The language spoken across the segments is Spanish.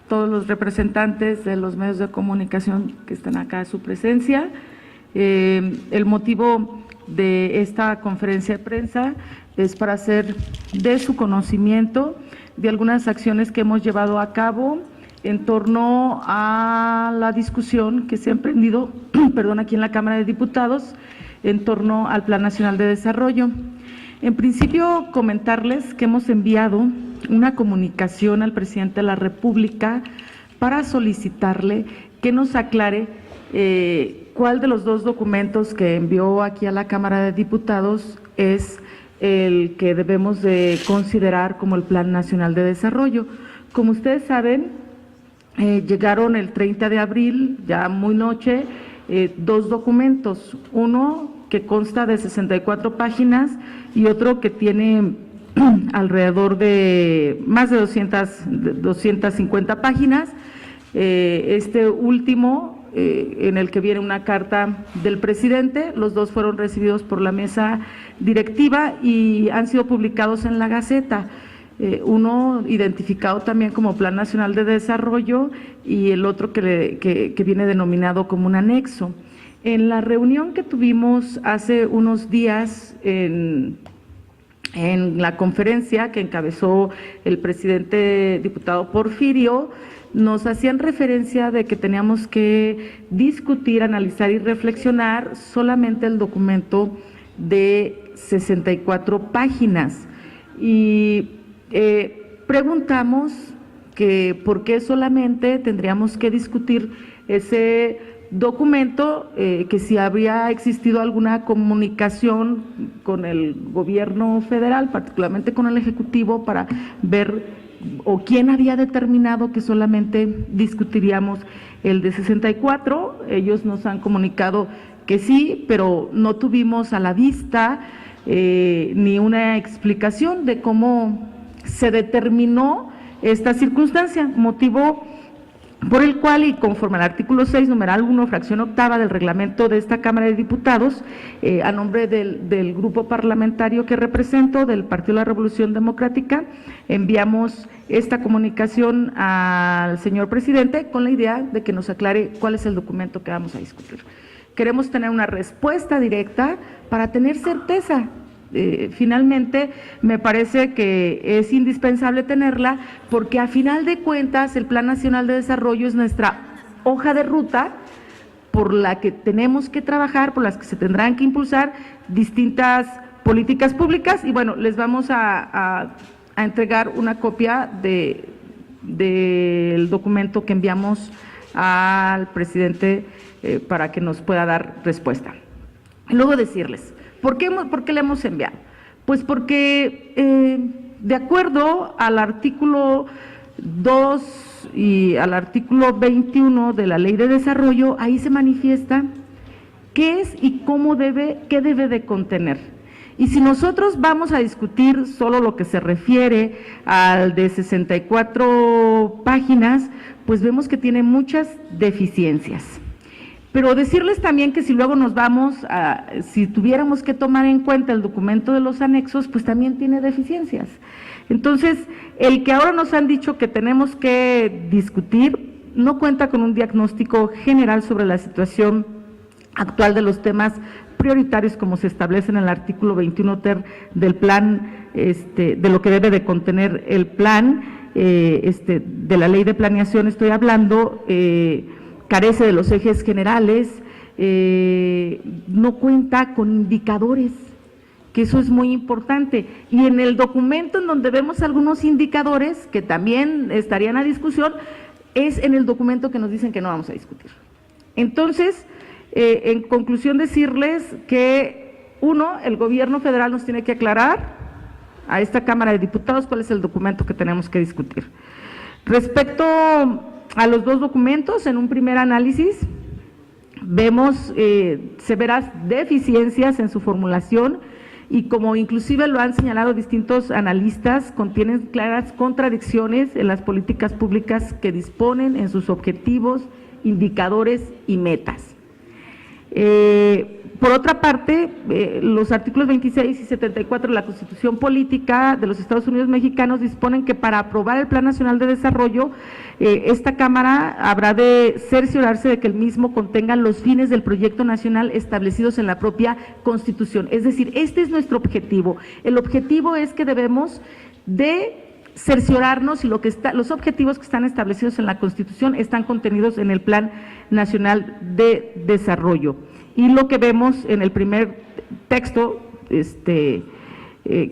todos los representantes de los medios de comunicación que están acá, su presencia. El motivo de esta conferencia de prensa es para hacer de su conocimiento de algunas acciones que hemos llevado a cabo en torno a la discusión que se ha emprendido aquí en la Cámara de Diputados en torno al Plan Nacional de Desarrollo. En principio, comentarles que hemos enviado una comunicación al presidente de la República para solicitarle que nos aclare cuál de los dos documentos que envió aquí a la Cámara de Diputados es el que debemos de considerar como el Plan Nacional de Desarrollo. Como ustedes saben, llegaron el 30 de abril, ya muy noche, dos documentos, uno que consta de 64 páginas y otro que tiene alrededor de más de 250 páginas. Este último, en el que viene una carta del presidente, los dos fueron recibidos por la mesa directiva y han sido publicados en la Gaceta. Uno identificado también como Plan Nacional de Desarrollo y el otro que viene denominado como un anexo. En la reunión que tuvimos hace unos días en la conferencia que encabezó el presidente diputado Porfirio, nos hacían referencia de que teníamos que discutir, analizar y reflexionar solamente el documento de 64 páginas. Y preguntamos que por qué solamente tendríamos que discutir ese documento, que si habría existido alguna comunicación con el gobierno federal, particularmente con el Ejecutivo, para ver o quién había determinado que solamente discutiríamos el de 64. Ellos nos han comunicado que sí, pero no tuvimos a la vista ni una explicación de cómo se determinó esta circunstancia, motivo por el cual, y conforme al artículo 6, numeral 1, fracción octava del reglamento de esta Cámara de Diputados, a nombre del grupo parlamentario que represento, del Partido de la Revolución Democrática, enviamos esta comunicación al señor presidente con la idea de que nos aclare cuál es el documento que vamos a discutir. Queremos tener una respuesta directa para tener certeza. Finalmente, me parece que es indispensable tenerla porque a final de cuentas el Plan Nacional de Desarrollo es nuestra hoja de ruta por la que tenemos que trabajar, por las que se tendrán que impulsar distintas políticas públicas y bueno, les vamos a entregar una copia del documento que enviamos al presidente para que nos pueda dar respuesta. Luego decirles, ¿por qué le hemos enviado? Pues porque de acuerdo al artículo 2 y al artículo 21 de la Ley de Desarrollo, ahí se manifiesta qué es y qué debe de contener. Y si nosotros vamos a discutir solo lo que se refiere al de 64 páginas, pues vemos que tiene muchas deficiencias. Pero decirles también que si luego si tuviéramos que tomar en cuenta el documento de los anexos, pues también tiene deficiencias. Entonces, el que ahora nos han dicho que tenemos que discutir no cuenta con un diagnóstico general sobre la situación actual de los temas prioritarios como se establece en el artículo 21 ter del plan, de lo que debe de contener el plan, de la ley de planeación estoy hablando, carece de los ejes generales, no cuenta con indicadores, que eso es muy importante. Y en el documento en donde vemos algunos indicadores que también estarían a discusión, es en el documento que nos dicen que no vamos a discutir. Entonces, en conclusión decirles que, uno, el gobierno federal nos tiene que aclarar a esta Cámara de Diputados cuál es el documento que tenemos que discutir. Respecto a los dos documentos, en un primer análisis, vemos severas deficiencias en su formulación y como inclusive lo han señalado distintos analistas, contienen claras contradicciones en las políticas públicas que disponen en sus objetivos, indicadores y metas. Por otra parte, los artículos 26 y 74 de la Constitución Política de los Estados Unidos Mexicanos disponen que para aprobar el Plan Nacional de Desarrollo, esta Cámara habrá de cerciorarse de que el mismo contenga los fines del proyecto nacional establecidos en la propia Constitución. Es decir, este es nuestro objetivo. El objetivo es que debemos de cerciorarnos si los objetivos que están establecidos en la Constitución están contenidos en el Plan Nacional de Desarrollo. Y lo que vemos en el primer texto, que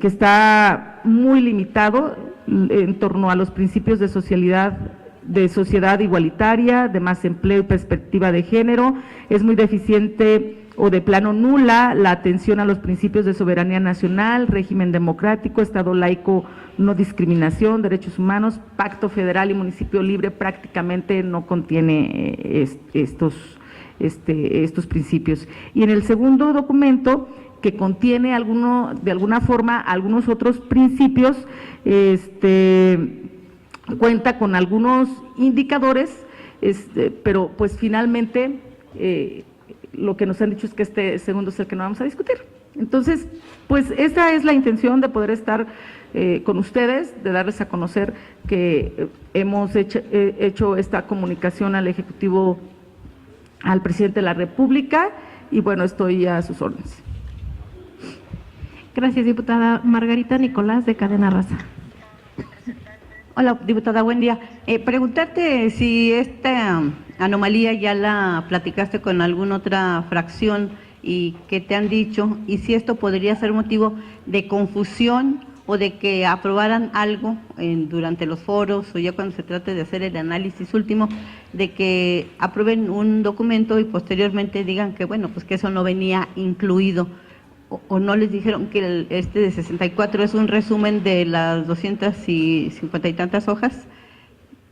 está muy limitado en torno a los principios de sociedad igualitaria, de más empleo y perspectiva de género, es muy deficiente o de plano nula la atención a los principios de soberanía nacional, régimen democrático, Estado laico, no discriminación, derechos humanos, pacto federal y municipio libre prácticamente no contiene estos principios. Y en el segundo documento, que contiene de alguna forma algunos otros principios, cuenta con algunos indicadores, pero pues finalmente lo que nos han dicho es que este segundo es el que no vamos a discutir. Entonces, pues esa es la intención de poder estar con ustedes, de darles a conocer que hemos hecho esta comunicación al Ejecutivo, al presidente de la República, y bueno, estoy a sus órdenes. Gracias, diputada. Margarita Nicolás, de Cadena Raza. Hola, diputada, buen día. Preguntarte si esta anomalía ya la platicaste con alguna otra fracción y qué te han dicho, y si esto podría ser motivo de confusión o de que aprobaran algo durante los foros o ya cuando se trate de hacer el análisis último, de que aprueben un documento y posteriormente digan que bueno, pues que eso no venía incluido, o no les dijeron que este de 64 es un resumen de las 250 y tantas hojas.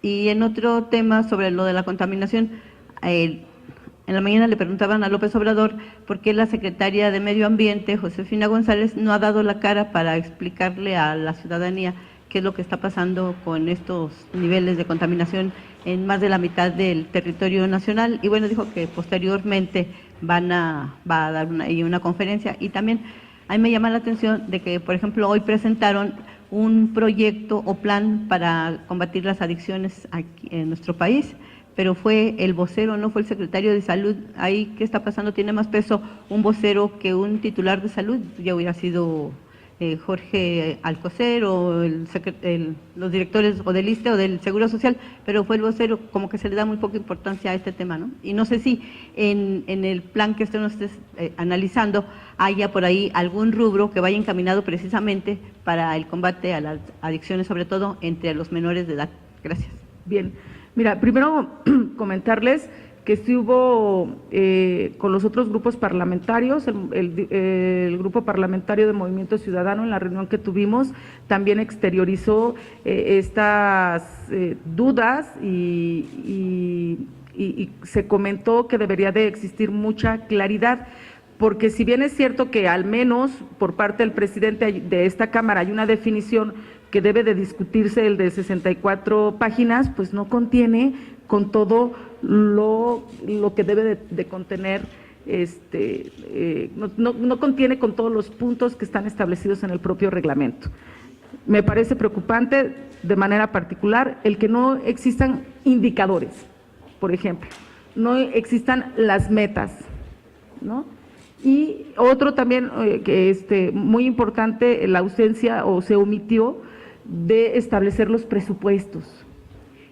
Y en otro tema sobre lo de la contaminación, en la mañana le preguntaban a López Obrador por qué la secretaria de Medio Ambiente, Josefina González, no ha dado la cara para explicarle a la ciudadanía qué es lo que está pasando con estos niveles de contaminación en más de la mitad del territorio nacional. Y bueno, dijo que posteriormente va a dar una conferencia. Y también a mí me llama la atención de que, por ejemplo, hoy presentaron un proyecto o plan para combatir las adicciones aquí en nuestro país, pero fue el vocero, no fue el secretario de Salud. Ahí, ¿qué está pasando? Tiene más peso un vocero que un titular de salud. Ya hubiera sido Jorge Alcocer o los directores o del ISSSTE o del Seguro Social, pero fue el vocero, como que se le da muy poca importancia a este tema, ¿no? Y no sé si en el plan que usted nos esté analizando haya por ahí algún rubro que vaya encaminado precisamente para el combate a las adicciones, sobre todo entre los menores de edad. Gracias. Bien. Mira, primero comentarles que sí hubo con los otros grupos parlamentarios, el grupo parlamentario de Movimiento Ciudadano, en la reunión que tuvimos, también exteriorizó estas dudas y se comentó que debería de existir mucha claridad, porque si bien es cierto que al menos por parte del presidente de esta Cámara hay una definición que debe de discutirse, el de 64 páginas, pues no contiene con todo lo que debe de contener, no contiene con todos los puntos que están establecidos en el propio reglamento. Me parece preocupante de manera particular el que no existan indicadores, por ejemplo, no existan las metas, ¿no? Y otro también que muy importante, la ausencia o se omitió de establecer los presupuestos.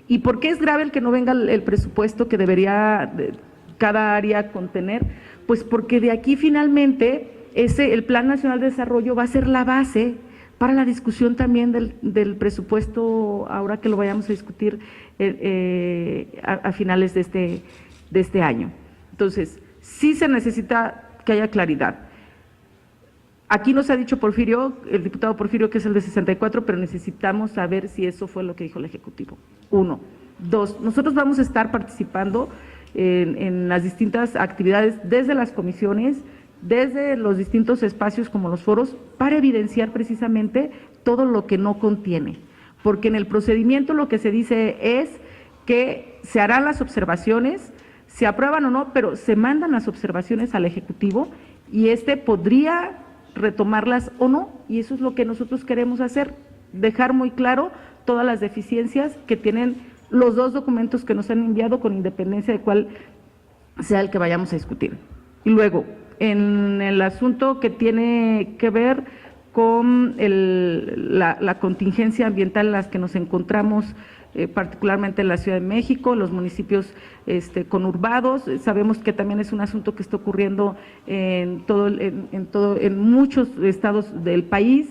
¿Y por qué es grave el que no venga el presupuesto que debería cada área contener? Pues porque de aquí finalmente el Plan Nacional de Desarrollo va a ser la base para la discusión también del presupuesto, ahora que lo vayamos a discutir a finales de este año. Entonces, sí se necesita que haya claridad. Aquí nos ha dicho Porfirio, el diputado Porfirio, que es el de 64, pero necesitamos saber si eso fue lo que dijo el Ejecutivo. 1. 2, nosotros vamos a estar participando en las distintas actividades desde las comisiones, desde los distintos espacios como los foros, para evidenciar precisamente todo lo que no contiene. Porque en el procedimiento lo que se dice es que se harán las observaciones, se aprueban o no, pero se mandan las observaciones al Ejecutivo y podría retomarlas o no, y eso es lo que nosotros queremos hacer, dejar muy claro todas las deficiencias que tienen los dos documentos que nos han enviado, con independencia de cuál sea el que vayamos a discutir. Y luego, en el asunto que tiene que ver con la contingencia ambiental en las que nos encontramos, particularmente en la Ciudad de México, los municipios conurbados, sabemos que también es un asunto que está ocurriendo en muchos estados del país.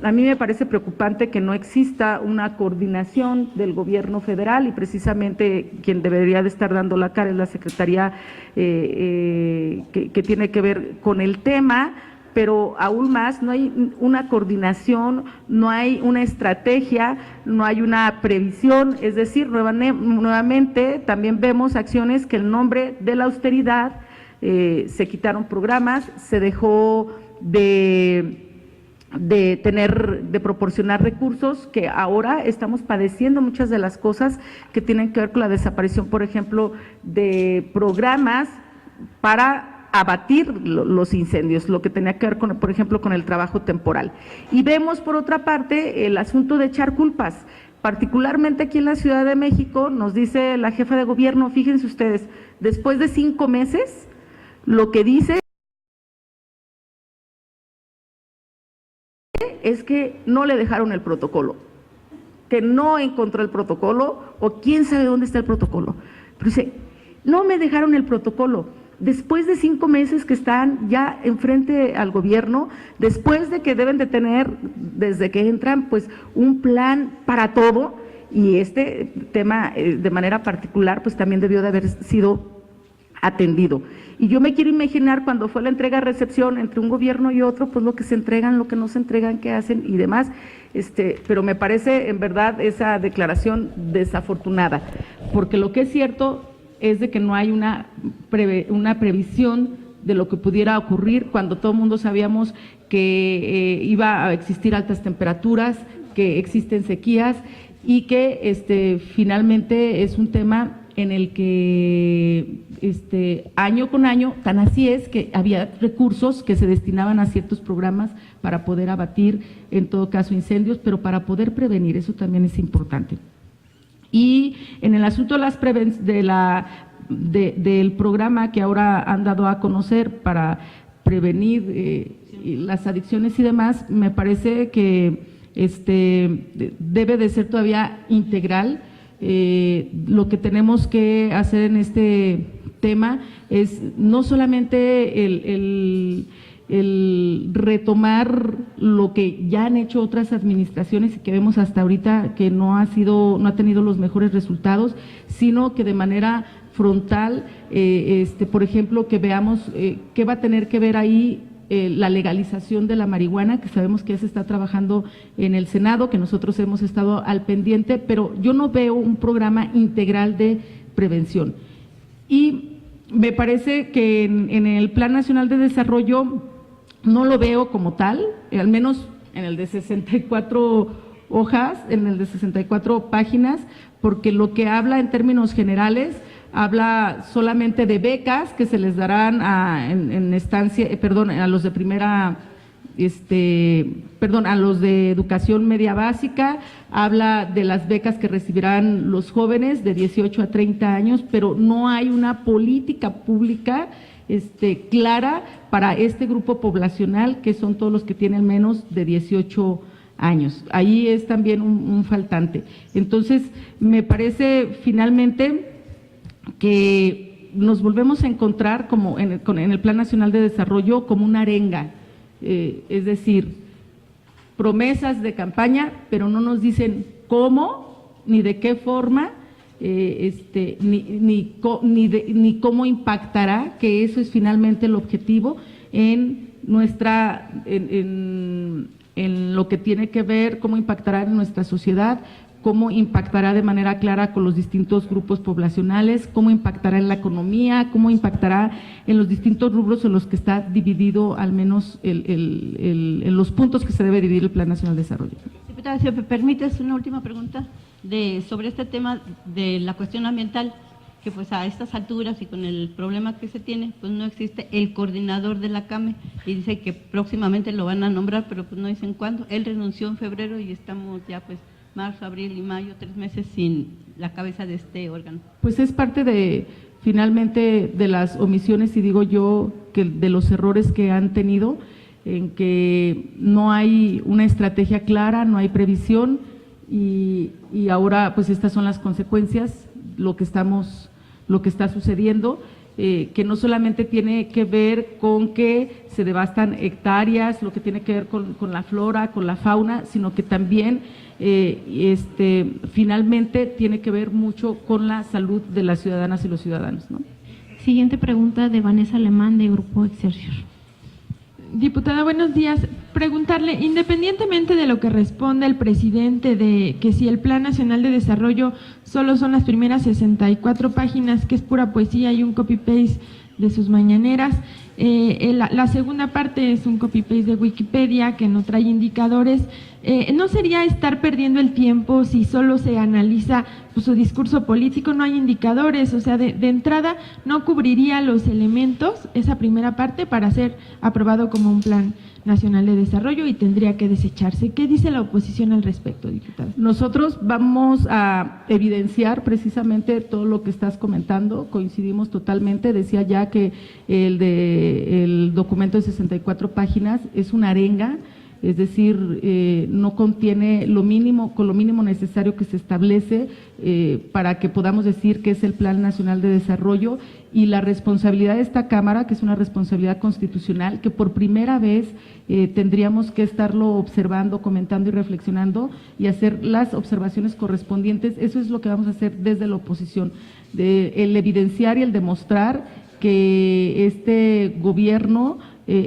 A mí me parece preocupante que no exista una coordinación del gobierno federal, y precisamente quien debería de estar dando la cara es la Secretaría que tiene que ver con el tema, pero aún más no hay una coordinación, no hay una estrategia, no hay una previsión. Es decir, nuevamente también vemos acciones que en nombre de la austeridad se quitaron programas, se dejó de proporcionar recursos, que ahora estamos padeciendo muchas de las cosas que tienen que ver con la desaparición, por ejemplo, de programas para abatir los incendios, lo que tenía que ver con, por ejemplo, con el trabajo temporal. Y vemos, por otra parte, el asunto de echar culpas, particularmente aquí en la Ciudad de México. Nos dice la jefa de gobierno, fíjense ustedes, después de 5 meses, lo que dice es que no le dejaron el protocolo, que no encontró el protocolo, o quién sabe dónde está el protocolo. Pero dice, no me dejaron el protocolo. Después de 5 meses que están ya enfrente al gobierno, después de que deben de tener, desde que entran, pues un plan para todo, y este tema de manera particular, pues también debió de haber sido atendido. Y yo me quiero imaginar cuando fue la entrega-recepción entre un gobierno y otro, pues lo que se entregan, lo que no se entregan, qué hacen y demás, pero me parece en verdad esa declaración desafortunada, porque lo que es cierto es de que no hay una previsión de lo que pudiera ocurrir cuando todo el mundo sabíamos que iba a existir altas temperaturas, que existen sequías y que finalmente es un tema en el que año con año, tan así es que había recursos que se destinaban a ciertos programas para poder abatir, en todo caso, incendios, pero para poder prevenir, eso también es importante. Y en el asunto del programa que ahora han dado a conocer para prevenir las adicciones y demás, me parece que debe de ser todavía integral. Lo que tenemos que hacer en este tema es no solamente el retomar lo que ya han hecho otras administraciones y que vemos hasta ahorita que no ha tenido los mejores resultados, sino que de manera frontal, por ejemplo, que veamos qué va a tener que ver ahí la legalización de la marihuana, que sabemos que ya se está trabajando en el Senado, que nosotros hemos estado al pendiente, pero yo no veo un programa integral de prevención. Y me parece que en el Plan Nacional de Desarrollo no lo veo como tal, al menos en el de 64 hojas, en el de 64 páginas, porque lo que habla en términos generales habla solamente de becas que se les darán a los de primera, a los de educación media básica, habla de las becas que recibirán los jóvenes de 18 a 30 años, pero no hay una política pública clara para este grupo poblacional, que son todos los que tienen menos de 18 años. Ahí es también un faltante. Entonces, me parece finalmente que nos volvemos a encontrar como en el Plan Nacional de Desarrollo como una arenga, es decir, promesas de campaña, pero no nos dicen cómo ni de qué forma, ni cómo impactará, que eso es finalmente el objetivo en lo que tiene que ver, cómo impactará en nuestra sociedad, cómo impactará de manera clara con los distintos grupos poblacionales, cómo impactará en la economía, cómo impactará en los distintos rubros en los que está dividido, al menos en los puntos que se debe dividir el Plan Nacional de Desarrollo. Diputada, si me permites una última pregunta sobre este tema de la cuestión ambiental. que pues a estas alturas y con el problema que se tiene, pues no existe el coordinador de la CAME, y dice que próximamente lo van a nombrar, pero pues no dicen cuándo. Él renunció en febrero y estamos ya pues marzo, abril y mayo, 3 meses sin la cabeza de este órgano. Pues es parte de, finalmente, de las omisiones, y digo yo, que de los errores que han tenido, en que no hay una estrategia clara, no hay previsión, y ahora pues estas son las consecuencias, lo que está sucediendo, que no solamente tiene que ver con que se devastan hectáreas, lo que tiene que ver con la flora, con la fauna, sino que también finalmente tiene que ver mucho con la salud de las ciudadanas y los ciudadanos, ¿no? Siguiente pregunta de Vanessa Alemán, de Grupo Excelsior. Diputada, buenos días. Preguntarle, independientemente de lo que responda el presidente de que si el Plan Nacional de Desarrollo solo son las primeras 64 páginas, que es pura poesía y un copy-paste de sus mañaneras, la segunda parte es un copy-paste de Wikipedia que no trae indicadores, ¿no sería estar perdiendo el tiempo si solo se analiza pues, su discurso político, no hay indicadores? O sea, de entrada no cubriría los elementos, esa primera parte, para ser aprobado como un Plan Nacional de Desarrollo y tendría que desecharse. ¿Qué dice la oposición al respecto, diputada? Nosotros vamos a evidenciar precisamente todo lo que estás comentando, coincidimos totalmente. Decía ya que el documento de 64 páginas es una arenga, es decir, no contiene lo mínimo, con lo mínimo necesario que se establece para que podamos decir que es el Plan Nacional de Desarrollo, y la responsabilidad de esta Cámara, que es una responsabilidad constitucional, que por primera vez tendríamos que estarlo observando, comentando y reflexionando y hacer las observaciones correspondientes. Eso es lo que vamos a hacer desde la oposición, el evidenciar y el demostrar que este gobierno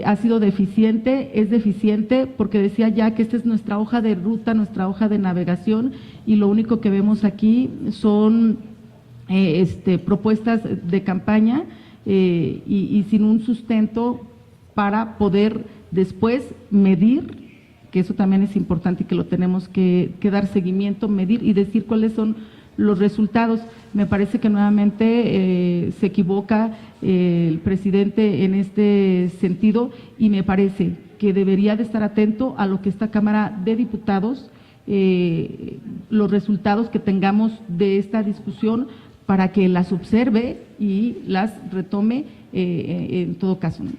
ha sido deficiente, es deficiente, porque decía ya que esta es nuestra hoja de ruta, nuestra hoja de navegación, y lo único que vemos aquí son propuestas de campaña y sin un sustento para poder después medir, que eso también es importante y que lo tenemos que dar seguimiento, medir y decir cuáles son los resultados. Me parece que nuevamente se equivoca el presidente en este sentido, y me parece que debería de estar atento a lo que esta Cámara de Diputados, los resultados que tengamos de esta discusión, para que las observe y las retome en todo caso, ¿no?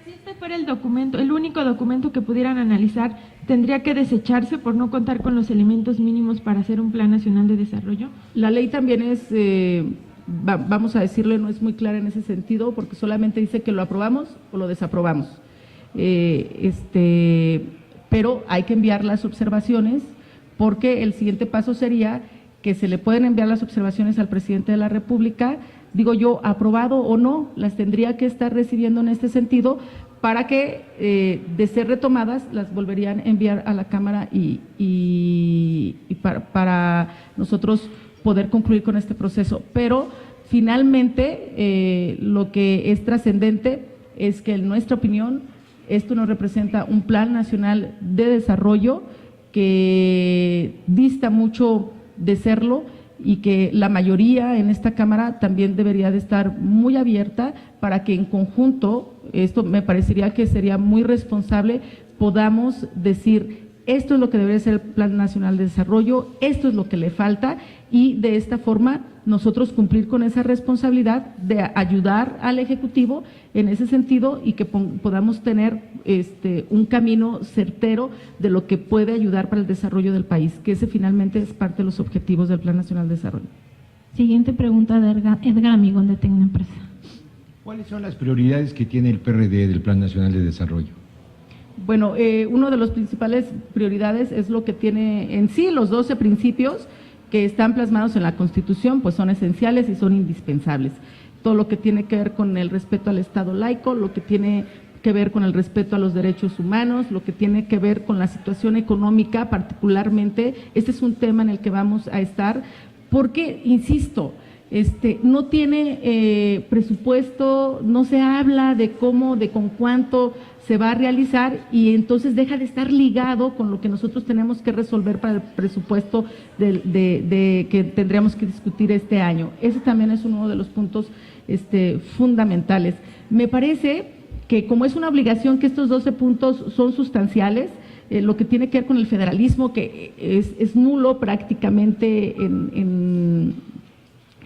Si este fuera el documento, el único documento que pudieran analizar, ¿tendría que desecharse por no contar con los elementos mínimos para hacer un Plan Nacional de Desarrollo? La ley también es, vamos a decirle, no es muy clara en ese sentido, porque solamente dice que lo aprobamos o lo desaprobamos. Pero hay que enviar las observaciones, porque el siguiente paso sería que se le pueden enviar las observaciones al presidente de la República, digo yo, aprobado o no, las tendría que estar recibiendo en este sentido, para que de ser retomadas las volverían a enviar a la Cámara y para nosotros poder concluir con este proceso. Pero finalmente lo que es trascendente es que en nuestra opinión esto nos representa un Plan Nacional de Desarrollo que dista mucho de serlo, y que la mayoría en esta Cámara también debería de estar muy abierta para que en conjunto, esto me parecería que sería muy responsable, podamos decir: esto es lo que debería ser el Plan Nacional de Desarrollo, esto es lo que le falta, y de esta forma nosotros cumplir con esa responsabilidad de ayudar al Ejecutivo en ese sentido, y que podamos tener un camino certero de lo que puede ayudar para el desarrollo del país, que ese finalmente es parte de los objetivos del Plan Nacional de Desarrollo. Siguiente pregunta de Edgar Amigón, de Tecnoempresa. ¿Cuáles son las prioridades que tiene el PRD del Plan Nacional de Desarrollo? Bueno, uno de los principales prioridades es lo que tiene en sí los 12 principios que están plasmados en la Constitución, pues son esenciales y son indispensables. Todo lo que tiene que ver con el respeto al Estado laico, lo que tiene que ver con el respeto a los derechos humanos, lo que tiene que ver con la situación económica particularmente. Este es un tema en el que vamos a estar, porque, insisto, no tiene presupuesto, no se habla de cómo, de con cuánto se va a realizar, y entonces deja de estar ligado con lo que nosotros tenemos que resolver para el presupuesto que tendríamos que discutir este año. Ese también es uno de los puntos fundamentales. Me parece que como es una obligación que estos 12 puntos son sustanciales, lo que tiene que ver con el federalismo, que es nulo prácticamente en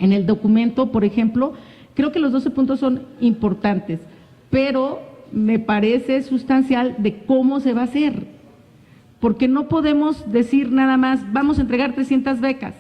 el documento, por ejemplo, creo que los 12 puntos son importantes, pero me parece sustancial de cómo se va a hacer, porque no podemos decir nada más, vamos a entregar 300 becas,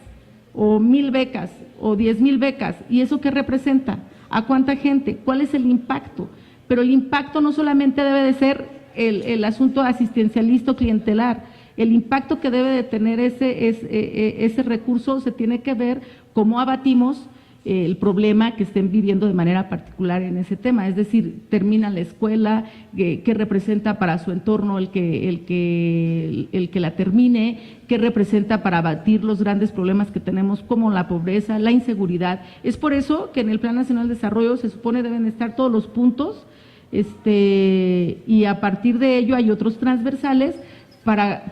o 1000 becas, o 10,000 becas, ¿y eso qué representa? ¿A cuánta gente? ¿Cuál es el impacto? Pero el impacto no solamente debe de ser el asunto asistencialista o clientelar, el impacto que debe de tener ese recurso se tiene que ver cómo abatimos el problema que estén viviendo de manera particular en ese tema, es decir, termina la escuela, qué representa para su entorno el que la termine, qué representa para abatir los grandes problemas que tenemos como la pobreza, la inseguridad. Es por eso que en el Plan Nacional de Desarrollo se supone deben estar todos los puntos, y a partir de ello hay otros transversales,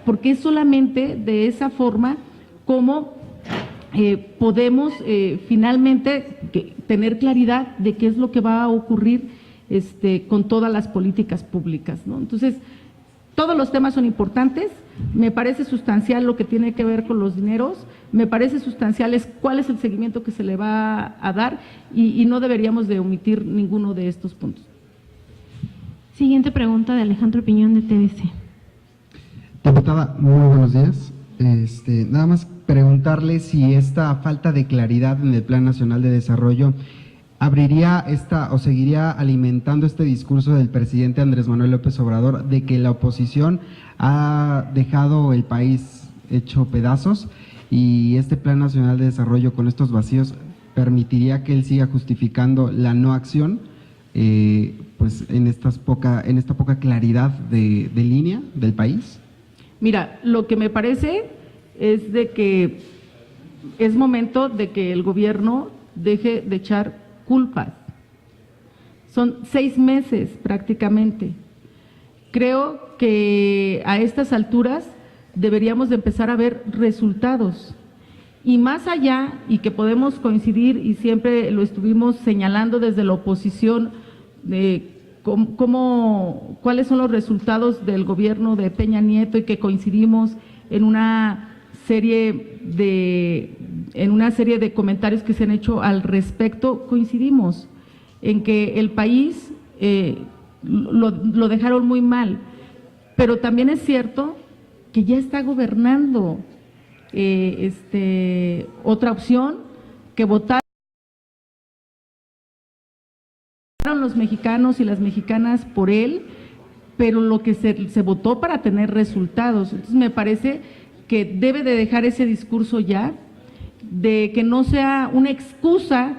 porque es solamente de esa forma como podemos finalmente tener claridad de qué es lo que va a ocurrir con todas las políticas públicas, ¿no? Entonces, todos los temas son importantes, me parece sustancial lo que tiene que ver con los dineros, me parece sustancial cuál es el seguimiento que se le va a dar, y no deberíamos de omitir ninguno de estos puntos. Siguiente pregunta de Alejandro Piñón de TVC. Diputada, muy buenos días. Nada más preguntarle si esta falta de claridad en el Plan Nacional de Desarrollo abriría o seguiría alimentando este discurso del presidente Andrés Manuel López Obrador de que la oposición ha dejado el país hecho pedazos, y este Plan Nacional de Desarrollo con estos vacíos permitiría que él siga justificando la no acción, pues en esta poca claridad de línea del país. Mira, lo que me parece es de que es momento de que el gobierno deje de echar culpas. Son 6 meses prácticamente. Creo que a estas alturas deberíamos de empezar a ver resultados. Y más allá, y que podemos coincidir, y siempre lo estuvimos señalando desde la oposición, de cuáles son los resultados del gobierno de Peña Nieto, y que coincidimos en una serie de comentarios que se han hecho al respecto, coincidimos en que el país lo dejaron muy mal, pero también es cierto que ya está gobernando otra opción, que votaron los mexicanos y las mexicanas por él, pero lo que se votó para tener resultados. Entonces me parece que debe de dejar ese discurso ya, de que no sea una excusa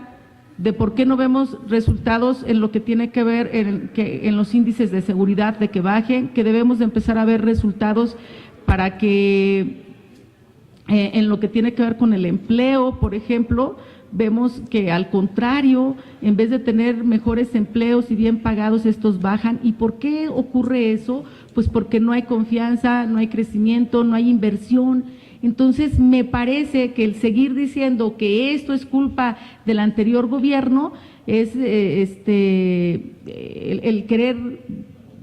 de por qué no vemos resultados en lo que tiene que ver en los índices de seguridad, de que bajen, que debemos de empezar a ver resultados para que en lo que tiene que ver con el empleo, por ejemplo, vemos que al contrario, en vez de tener mejores empleos y bien pagados, estos bajan. ¿Y por qué ocurre eso? Pues porque no hay confianza, no hay crecimiento, no hay inversión. Entonces me parece que el seguir diciendo que esto es culpa del anterior gobierno es el querer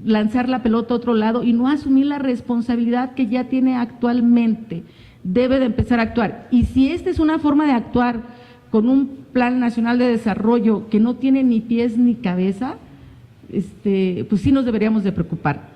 lanzar la pelota a otro lado y no asumir la responsabilidad que ya tiene actualmente. Debe de empezar a actuar. Y si esta es una forma de actuar con un Plan Nacional de Desarrollo que no tiene ni pies ni cabeza, pues sí nos deberíamos de preocupar.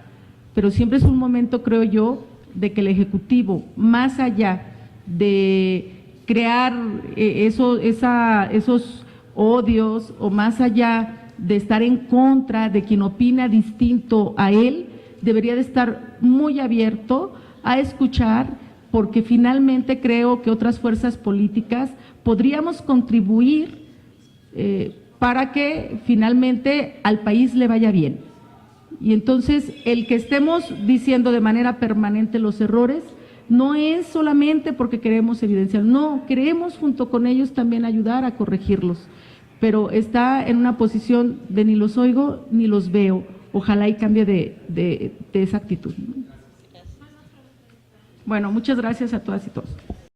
Pero siempre es un momento, creo yo, de que el Ejecutivo, más allá de crear esos odios, o más allá de estar en contra de quien opina distinto a él, debería de estar muy abierto a escuchar, porque finalmente creo que otras fuerzas políticas podríamos contribuir para que finalmente al país le vaya bien. Y entonces el que estemos diciendo de manera permanente los errores, No es solamente porque queremos evidenciar, no, queremos junto con ellos también ayudar a corregirlos, pero está en una posición de ni los oigo ni los veo. Ojalá y cambie de esa actitud. Bueno, muchas gracias a todas y todos.